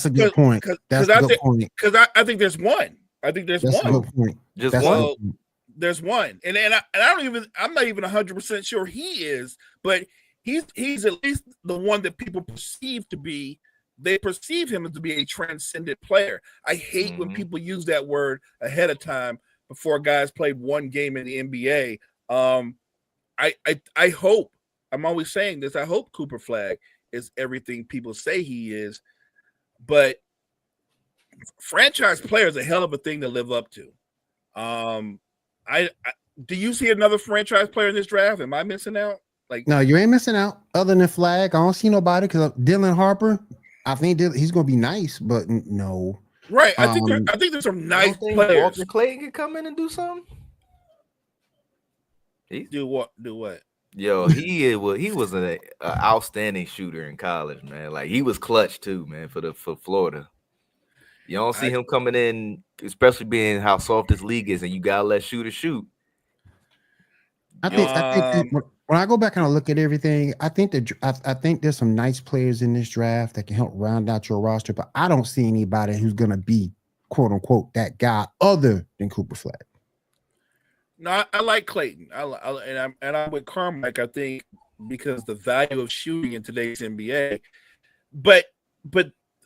a good point. Because I think there's one. I think there's one. A good point. Just one. There's one, and I'm not even 100% sure he is, but he's at least the one that people perceive to be. They perceive him as to be a transcendent player. I hate when people use that word ahead of time before guys played one game in the NBA. I hope, I'm always saying this, I hope Cooper Flag is everything people say he is, but franchise player is a hell of a thing to live up to. Do you see another franchise player in this draft? Am I missing out? No, you ain't missing out. Other than Flag, I don't see nobody. Because Dylan Harper, I think he's going to be nice, but no. Right. I think there's some nice players. Walter Clayton can come in and do something. Do what? Yo, he was an outstanding shooter in college, man. Like he was clutch too, man, for Florida. You don't see him coming in, especially being how soft this league is, and you gotta let shooters shoot. I think when I go back and I look at everything, I think there's some nice players in this draft that can help round out your roster, but I don't see anybody who's gonna be quote unquote that guy other than Cooper Flag. No, I like Clayton. I'm with Carmike, I think, because the value of shooting in today's NBA, but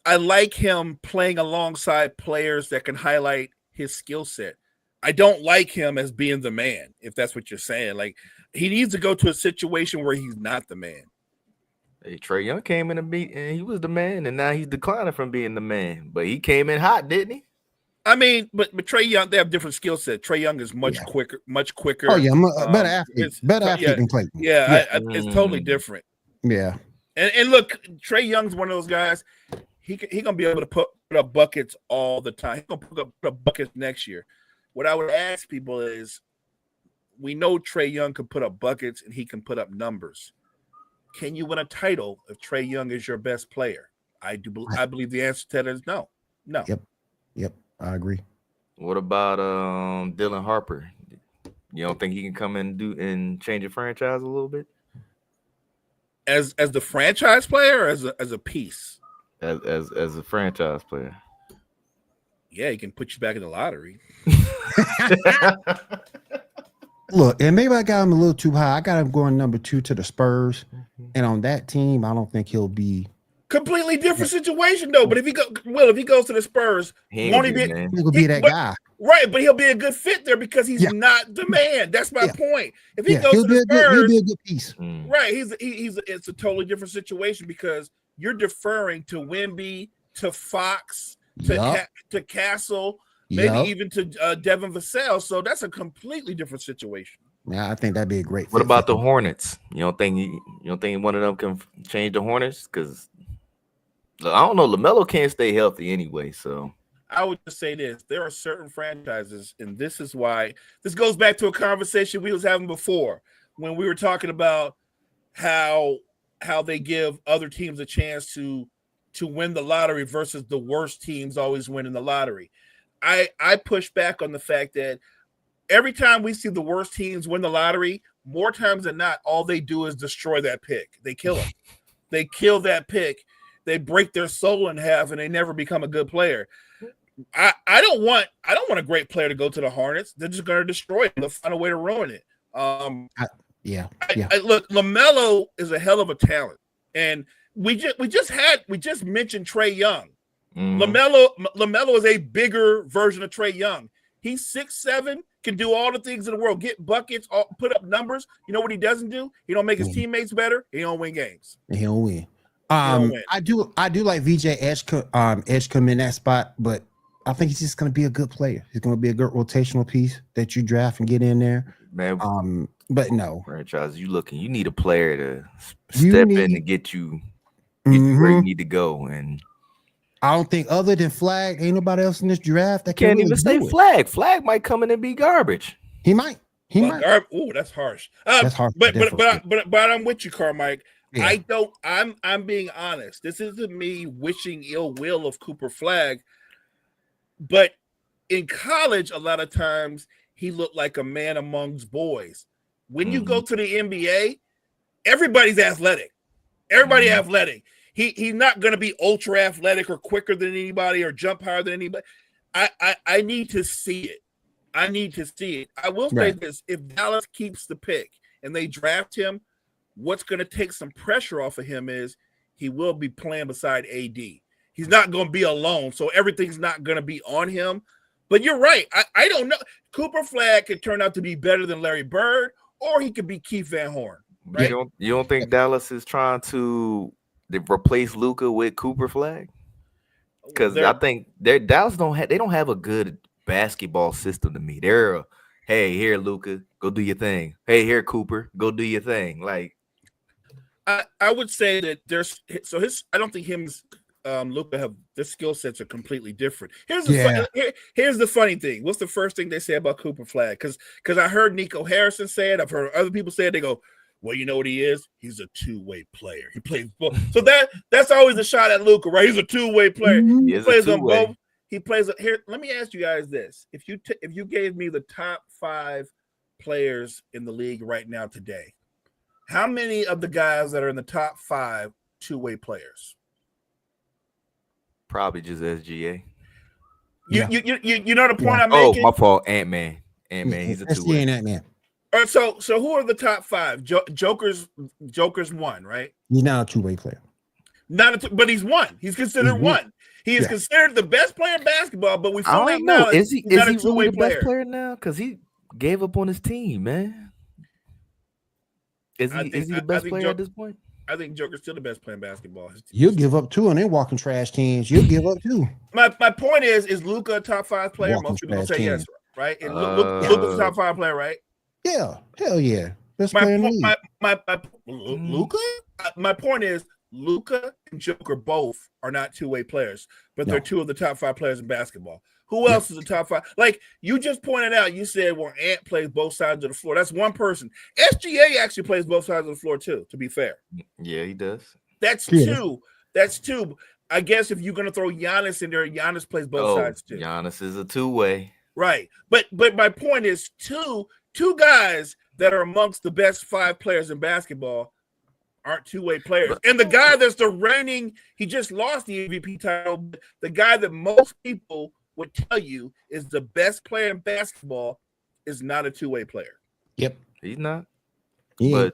I like him playing alongside players that can highlight his skill set. I don't like him as being the man, if that's what you're saying. Like, he needs to go to a situation where he's not the man. Hey, Trae Young came in and he was the man, and now he's declining from being the man. But he came in hot, didn't he? I mean, but Trae Young, they have different skill sets. Trae Young is much quicker. Oh yeah, better athlete than Clayton. It's totally different. Yeah, and look, Trae Young's one of those guys. He gonna be able to put up buckets all the time. He's gonna put up buckets next year. What I would ask people is, we know Trae Young can put up buckets and he can put up numbers. Can you win a title if Trae Young is your best player? I believe the answer to that is no. No. Yep. I agree. What about Dylan Harper? You don't think he can come in and change a franchise a little bit? As the franchise player, or as a piece? As a franchise player. Yeah, he can put you back in the lottery. Look, and maybe I got him a little too high. I got him going number 2 to the Spurs. And on that team, I don't think he'll be Completely different situation though. But if he goes to the Spurs, He ain't won't gonna he be be? the man. He's gonna be that guy. Right, but he'll be a good fit there because he's Yeah. not the man. That's my Yeah. point. If he Yeah, goes he'll to be the a good. He'll Spurs, be a good piece. right? It's a totally different situation because you're deferring to Wemby, to Fox, Yup. to Castle, maybe Yup. even to Devin Vassell. So that's a completely different situation. Yeah, I think that'd be a great. What fit about for the him. Hornets? You don't think one of them can change the Hornets? Because I don't know, LaMelo can't stay healthy anyway. So I would just say this: there are certain franchises, and this is why this goes back to a conversation we was having before when we were talking about how they give other teams a chance to win the lottery versus the worst teams always win in the lottery. I push back on the fact that every time we see the worst teams win the lottery, more times than not, all they do is destroy that pick. They kill them. They kill that pick. They break their soul in half, and they never become a good player. I don't want a great player to go to the Hornets. They're just going to destroy it. They'll find a way to ruin it. Yeah. Look, LaMelo is a hell of a talent, and we just mentioned Trae Young. LaMelo is a bigger version of Trae Young. He's 6'7", can do all the things in the world, get buckets, put up numbers. You know what he doesn't do? He don't make his teammates better. He don't win games. He don't win. Don't win. I do like VJ Edgecombe in that spot, but I think he's just going to be a good player. He's going to be a good rotational piece that you draft and get in there. man, but no franchise, you need a player to step in and get you where you need to go. And I don't think other than Flag, ain't nobody else in this draft that can't really even say do it. Flag. Flag might come in and be garbage. He might. Oh, that's harsh. That's harsh. But I'm with you, Carmike. Yeah. I'm being honest. This isn't me wishing ill will of Cooper Flag. But in college, a lot of times he looked like a man amongst boys. When you go to the NBA, everybody's athletic. Everybody athletic. He's not going to be ultra athletic or quicker than anybody or jump higher than anybody. I need to see it. I will say this: if Dallas keeps the pick and they draft him, what's going to take some pressure off of him is he will be playing beside AD. He's not going to be alone, so everything's not going to be on him. But you're right. I don't know. Cooper Flag could turn out to be better than Larry Bird, or he could be Keith Van Horn. Right? You don't think Dallas is trying to replace Luka with Cooper Flag? Because I think Dallas don't have a good basketball system to me. They're hey, here Luka, go do your thing. Hey, here Cooper, go do your thing. Like I would say that I don't think him Luka have their skill sets are completely different. Here's the funny thing. What's the first thing they say about Cooper Flag? Because I heard Nico Harrison say it. I've heard other people say it. They go, well, you know what he is? He's a two-way player. He plays both. So that's always a shot at Luka, right? He's a two-way player. He plays on both. He plays here. Let me ask you guys this: if you gave me the top 5 players in the league right now today, how many of the guys that are in the top 5 two-way players? Probably just SGA. You know the point I'm making? Oh, my fault. Ant-Man. He's a two-way. SGA and Ant-Man. All right, so who are the top 5? Joker's one, right? He's not a two-way player. But he's one. He's considered one. He is considered the best player in basketball, but we found out now is he really the player. best player now? Because he gave up on his team, man. Is he the best player at this point? I think Joker's still the best player in basketball. You'll give up 2 and they walking trash teams. You'll give up 2. My point is Luka a top 5 player? Walking Most people will say trash yes, right? And Luka's a top 5 player, right? Yeah, hell yeah. Best player in the league. Luka? My point is Luka and Joker both are not two-way players, but they're 2 of the top 5 players in basketball. Who else is the top 5? Like you just pointed out, you said, well, Ant plays both sides of the floor. That's one person. SGA actually plays both sides of the floor too, to be fair. Yeah, he does. That's 2. That's 2. I guess if you're going to throw Giannis in there, Giannis plays both sides too. Giannis is a two-way. Right. But my point is two guys that are amongst the best 5 players in basketball aren't two-way players. And the guy that's the reigning, he just lost the MVP title, but the guy that most people would tell you is the best player in basketball is not a two-way player. Yep. He's not. Yeah. But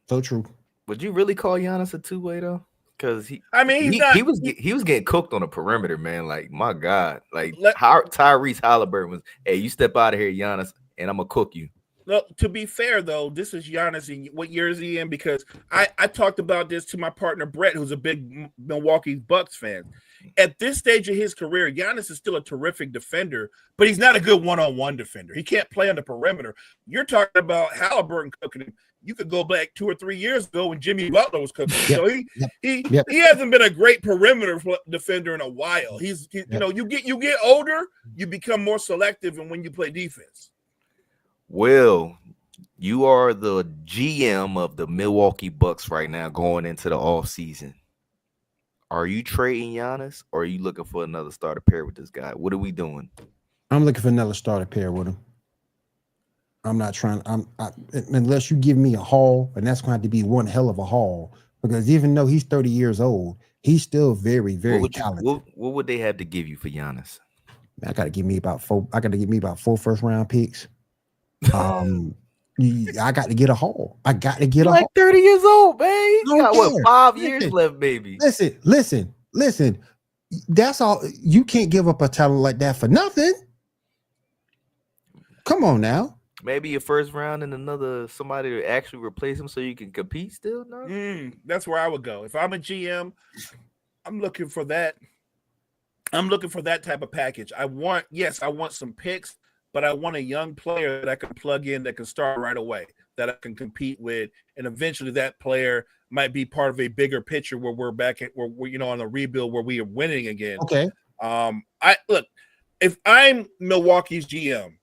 so true. would you really call Giannis a two-way though? Because he, I mean, he was getting cooked on the perimeter, man. Like, my God, like Let- Tyrese Halliburton was, hey, you step out of here, Giannis, and I'm gonna cook you. Look, to be fair, though, this is Giannis. And what year is he in? Because I talked about this to my partner, Brett, who's a big Milwaukee Bucks fan. At this stage of his career, Giannis is still a terrific defender, but he's not a good one-on-one defender. He can't play on the perimeter. You're talking about Halliburton cooking him. You could go back 2 or 3 years ago when Jimmy Butler was cooking him. So he hasn't been a great perimeter defender in a while. You know, you get older, you become more selective in when you play defense. Well, you are the GM of the Milwaukee Bucks right now going into the offseason. Are you trading Giannis or are you looking for another starter pair with this guy? What are we doing? I'm looking for another starter pair with him. I'm not trying. Unless you give me a haul, and that's going to have to be one hell of a haul. Because even though he's 30 years old, he's still very, very talented. What would they have to give you for Giannis? I got to give me about 4 first-round picks. I got to get a haul. I got to get a haul. 30 years old, man. You got what, 5 years left, baby. Listen. That's all. You can't give up a talent like that for nothing. Come on now. Maybe your first round and somebody to actually replace him so you can compete still. No, that's where I would go. If I'm a GM, I'm looking for that. I'm looking for that type of package. I want some picks, but I want a young player that I can plug in that can start right away, that I can compete with, and eventually that player might be part of a bigger picture where we're back at where we're on a rebuild where we are winning again. Okay. If I'm Milwaukee's GM,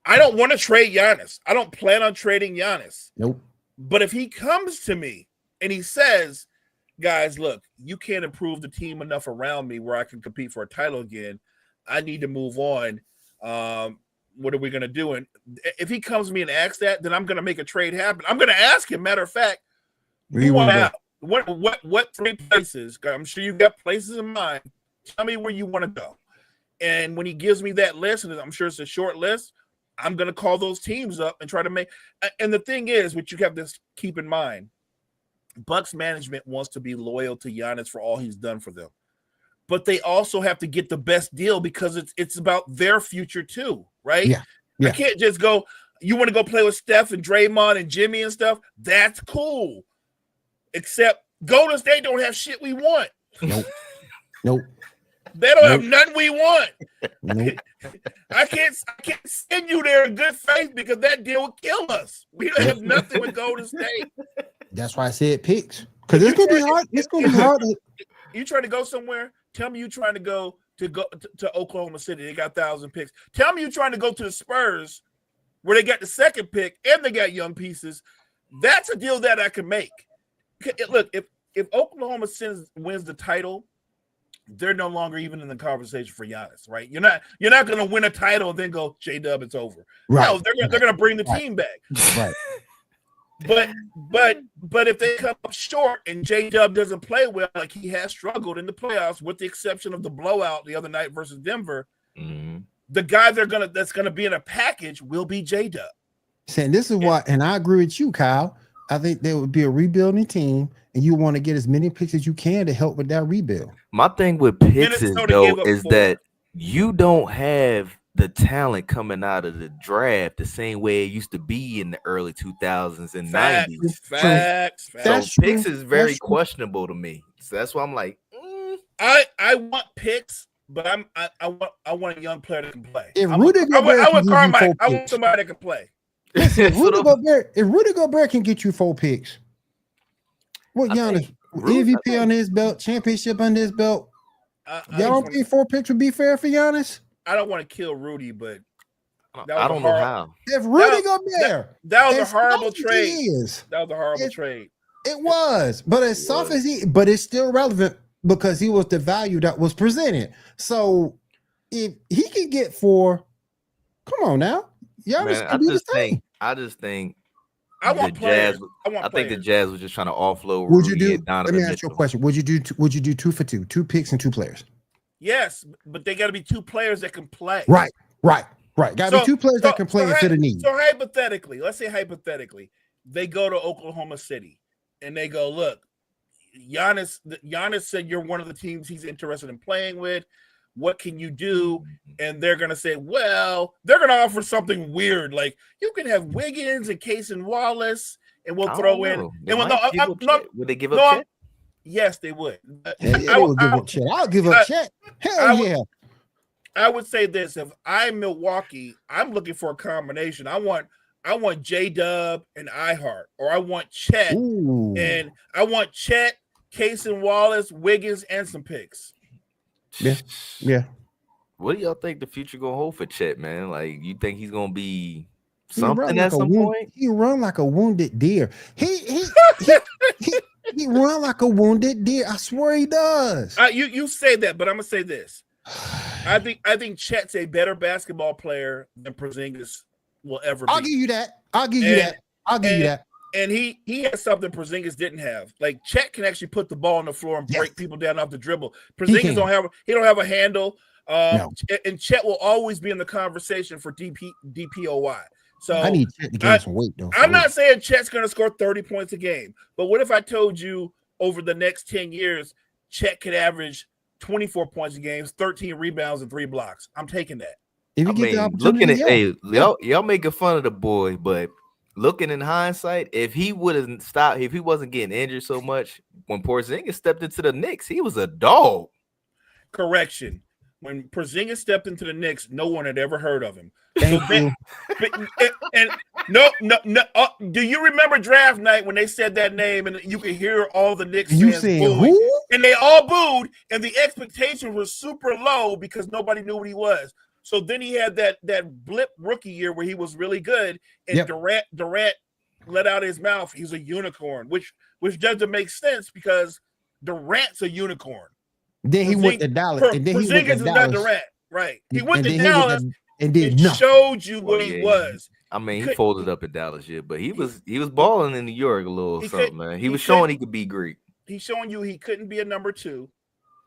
I don't want to trade Giannis. I don't plan on trading Giannis. Nope. But if he comes to me and he says, guys, look, you can't improve the team enough around me where I can compete for a title again. I need to move on. What are we going to do? And if he comes to me and asks that, then I'm going to make a trade happen. I'm going to ask him, matter of fact, you want out? What 3 places? I'm sure you've got places in mind. Tell me where you want to go. And when he gives me that list, and I'm sure it's a short list, I'm going to call those teams up and try to make. And the thing is, what you have to keep in mind, Bucks management wants to be loyal to Giannis for all he's done for them. But they also have to get the best deal because it's about their future too, right? Yeah. I can't just go, you want to go play with Steph and Draymond and Jimmy and stuff? That's cool. Except Golden State don't have shit we want. Nope. They don't have nothing we want. Nope. I can't send you there in good faith because that deal would kill us. We don't have nothing with Golden State. That's why I said picks. Because it's gonna be hard. It's gonna be hard. You trying to go somewhere? Tell me you trying to go to Oklahoma City. They got 1,000 picks. Tell me you trying to go to the Spurs where they got the second pick and they got young pieces. That's a deal that I can make. Look, if Oklahoma City wins the title, they're no longer even in the conversation for Giannis, right? You're not going to win a title and then go, J-Dub, it's over. Right. No, they're going to bring the team back. Right. But if they come up short and J-Dub doesn't play well, like he has struggled in the playoffs, with the exception of the blowout the other night versus Denver, the guy that's gonna be in a package will be J-Dub. Saying this is what, and I agree with you, Kyle. I think there would be a rebuilding team, and you want to get as many picks as you can to help with that rebuild. My thing with picks is that you don't have the talent coming out of the draft the same way it used to be in the early 2000s and 90s. Facts. So picks is very questionable to me. So that's why I'm like, I want picks, but I want a young player that can play. If Rudy Carmike, I want somebody that can play. Listen, if Rudy Gobert can get you 4 picks, what Giannis MVP on his belt, championship on his belt, y'all don't think 4 picks would be fair for Giannis? I don't want to kill Rudy, but I don't know how. If Rudy Gobert, that was a horrible trade. That was a horrible trade. It was, but as soft as but it's still relevant because he was the value that was presented. So if he can get 4, come on now. Man, I just think I want players. I think the Jazz was just trying to offload. Would you do? Let me ask you a question. Would you do 2 for 2, 2 picks and 2 players? Yes, but they got to be 2 players that can play. Right. Got to be 2 players that can play and fit a need. So hypothetically, let's say hypothetically, they go to Oklahoma City and they go, look, Giannis said you're one of the teams he's interested in playing with. What can you do? And they're going to say, well, they're going to offer something weird. Like you can have Wiggins and Case and Wallace, and we'll throw in. And would they give up Chet? Yes, they would. Yeah, they would give up Chet. I'll give up Chet. Hell yeah. I would say this: if I'm Milwaukee, I'm looking for a combination. I want J-Dub and iHeart, or I want Chet, and I want Chet, Case and Wallace, Wiggins, and some picks. Yeah. What do y'all think the future gonna hold for Chet, man? Like, you think he's gonna be something at some point? He run like a wounded deer. He run like a wounded deer. I swear he does. You say that, but I'm gonna say this. I think Chet's a better basketball player than Porzingis will ever be. I'll give you that. And he has something Porzingis didn't have. Like Chet can actually put the ball on the floor and break people down off the dribble. Porzingis don't have a handle. No. And Chet will always be in the conversation for DPOY. So I need Chet to gain some weight, though. I'm not saying Chet's going to score 30 points a game, but what if I told you over the next 10 years, Chet could average 24 points a game, 13 rebounds, and 3 blocks? I'm taking that. If you get the opportunity, y'all making fun of the boy, but looking in hindsight, if he wouldn't stop, if he wasn't getting injured so much, when Porzingis stepped into the Knicks, he was a dog. Correction. When Porzingis stepped into the Knicks, no one had ever heard of him. No. Do you remember draft night when they said that name and you could hear all the Knicks fans booing? Who? And they all booed, and the expectations were super low because nobody knew what he was. So then he had that blip rookie year where he was really good, and Durant let out his mouth. He's a unicorn, which doesn't make sense because Durant's a unicorn. Then he went to Dallas. And then he went to Dallas. Not Durant, right? He went to Dallas and did showed you what he was. I mean, he folded up in Dallas, but he was balling in New York a little something, man. He was showing he could be Greek. He's showing you he couldn't be a number 2.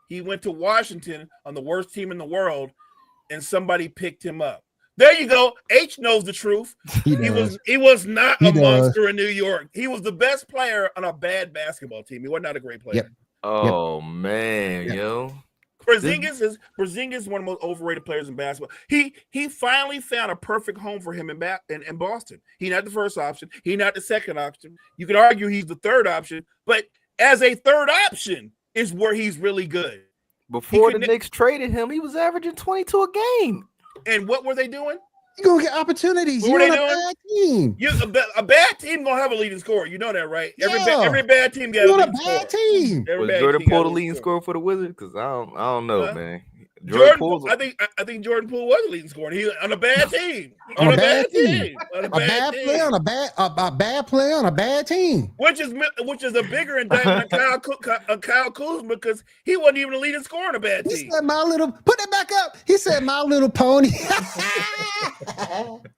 He went to Washington on the worst team in the world, and somebody picked him up. There you go. H knows the truth. He was not a monster in New York. He was the best player on a bad basketball team. He was not a great player. Yep. Oh man, yo. Porzingis is one of the most overrated players in basketball. He finally found a perfect home for him in Boston. He's not the first option. He's not the second option. You could argue he's the third option, but as a third option is where he's really good. Before the Knicks traded him, he was averaging 22 a game. And what were they doing? You're going to get opportunities. You're on a bad team. A bad team going to have a leading scorer. You know that, right? Every bad team got a leading scorer. You're on a bad team. Was Jordan Poole the leading scorer for the Wizards? Because I don't know, man. I think Jordan Poole was the leading scorer. He on a bad team. On a bad team. A bad player on a bad player on a bad team. Which is a bigger indictment on Kyle Kuzma because he wasn't even the leading scorer on a bad team. He said put it back up. He said my little pony.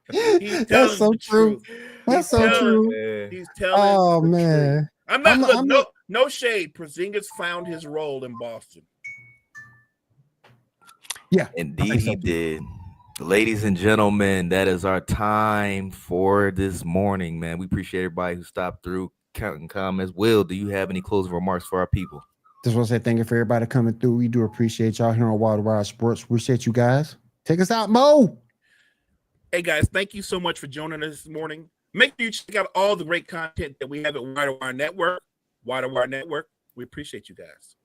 That's so true. That's so true. He's telling. Oh man. I'm not. No shade. Porzingis found his role in Boston. Yeah, indeed he did. Ladies and gentlemen, that is our time for this morning, man. We appreciate everybody who stopped through, counting comments. Will, do you have any closing remarks for our people? Just want to say thank you for everybody coming through. We do appreciate y'all here on Wild Wire Sports. Appreciate you guys. Take us out, Mo. Hey guys, thank you so much for joining us this morning. Make sure you check out all the great content that we have at Wire Network. We appreciate you guys.